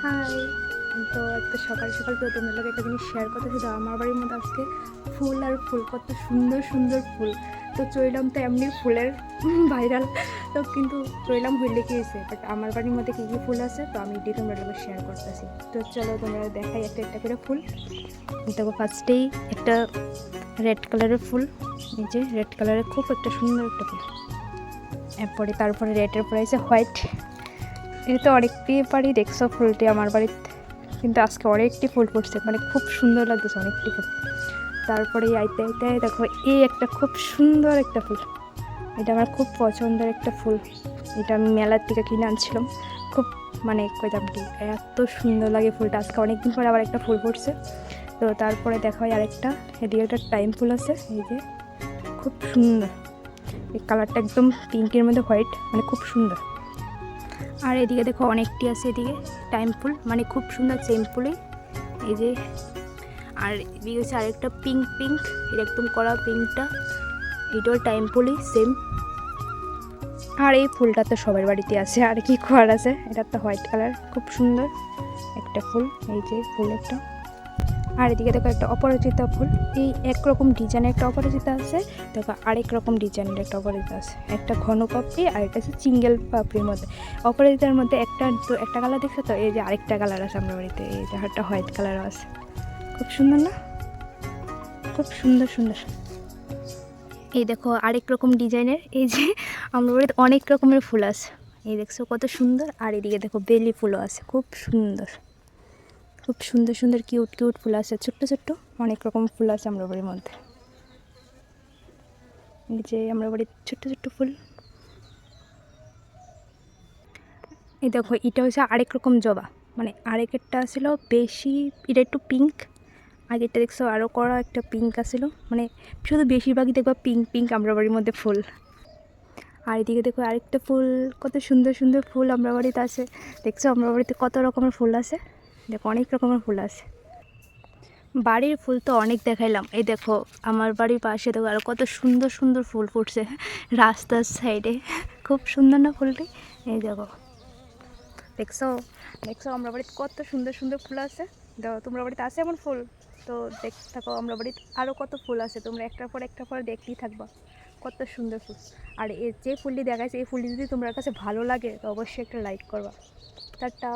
High. তো আজকে সকাল সকাল তো তোমাদের লোক একটা জিনিস শেয়ার করতে ছিল। আমার বাড়ির মধ্যে আজকে ফুল আর ফুল, কত সুন্দর সুন্দর ফুল। তো চইলাম তো এমনি ফুলের ভাইরাল, তো কিন্তু চইলাম হইলে কি হয়েছে, বাট আমার বাড়ির মধ্যে কী কী ফুল আছে তো আমি এটি তোমরা লোক শেয়ার করতেছি। তো চলো তোমরা দেখাই একটা একটা করে ফুল। দেখো ফার্স্টেই একটা রেড কালারের ফুল, এই যে রেড কালারের খুব একটা সুন্দর একটা ফুল। এরপরে তারপরে রেডের পরে আছে হোয়াইট। এটা তো অনেকটি বাড়ি দেখছো ফুলটি আমার বাড়িতে, কিন্তু আজকে অনেকটি ফুল ফুটছে, মানে খুব সুন্দর লাগতেছে অনেকটি ফুল। তারপরে আইতে আইতে দেখো এই একটা খুব সুন্দর একটা ফুল, এটা আমার খুব পছন্দের একটা ফুল। এটা আমি মেলার থেকে কিনে আনছিলাম, খুব মানে কইতাম কি এত সুন্দর লাগে ফুলটা। আজকে অনেকদিন পরে আবার একটা ফুল ফুটছে। তো তারপরে দেখা হয় আরেকটা, এদিকে একটা টাইম ফুল আছে, এই যে খুব সুন্দর, এই কালারটা একদম পিঙ্কের মধ্যে হোয়াইট, মানে খুব সুন্দর। আর এদিকে দেখো অনেকটি আছে, এদিকে টাইম ফুল, মানে খুব সুন্দর সেম ফুলই, এই যে। আর এদিকে হচ্ছে আরেকটা পিঙ্ক পিঙ্ক, এটা একদম কড়া পিঙ্কটা, এটাও টাইম ফুলই সেম। আর এই ফুলটা তো সবার বাড়িতে আছে, আর কি করার আছে। এটা তো হোয়াইট কালার, খুব সুন্দর একটা ফুল, এই যে ফুল একটা। আর এদিকে দেখো একটা অপরাজিতা ফুল, এই একরকম ডিজাইনের একটা অপরাজিতা আছে, দেখো আরেক রকম ডিজাইনের একটা অপরাজিতা আছে, একটা ঘন পাপড়ি আর একটা হচ্ছে সিঙ্গেল পাপড়ির মধ্যে। অপরাজিতার মধ্যে একটা কালার দেখছো তো, এই যে আরেকটা কালার আছে আমার বাড়িতে, এই যে একটা হোয়াইট কালারও আছে, খুব সুন্দর না, খুব সুন্দর সুন্দর। এই দেখো আরেক রকম ডিজাইনের, এই যে আমার বাড়িতে অনেক রকমের ফুল আছে, এই দেখছো কত সুন্দর। আর এদিকে দেখো বেলি ফুলও আছে, খুব সুন্দর, খুব সুন্দর সুন্দর কিউট কিউট ফুল আছে, ছোট্ট ছোট্ট অনেক রকম ফুল আছে আমরা বাড়ির মধ্যে। এই যে আমরা বাড়ির ছোট্ট ছোট্ট ফুল। এই দেখো এটা হচ্ছে আরেক রকম জবা, মানে আরেকেরটা ছিল বেশি, এটা একটু পিঙ্ক, আগেরটা দেখছো আরও কড়া একটা পিঙ্ক আসছিল, মানে শুধু বেশিরভাগই দেখবো পিঙ্ক পিঙ্ক আমরা বাড়ির মধ্যে ফুল। আর এদিকে দেখো আরেকটা ফুল, কত সুন্দর সুন্দর ফুল আমরা বাড়িতে আছে, দেখছো আমরা বাড়িতে কত রকমের ফুল আছে, দেখো অনেক রকমের ফুল আছে। বাড়ির ফুল তো অনেক দেখাইলাম, এই দেখো আমার বাড়ির পাশে দেখো আরও কত সুন্দর সুন্দর ফুল ফুটছে রাস্তার সাইডে, খুব সুন্দর না ফুলটি। এই দেখো, দেখছো দেখছো আমরা বাড়িতে কত সুন্দর সুন্দর ফুল আছে। দেখো তোমরা বাড়িতে আছে এমন ফুল, তো দেখতে থাকো আমরা বাড়িতে আরও কত ফুল আছে, তোমরা একটার পর দেখতেই থাকবা কত সুন্দর ফুল। আর যে ফুলটি দেখাচ্ছে, এই ফুলটি যদি তোমার কাছে ভালো লাগে তো অবশ্যই একটা লাইক করবা। টাটা।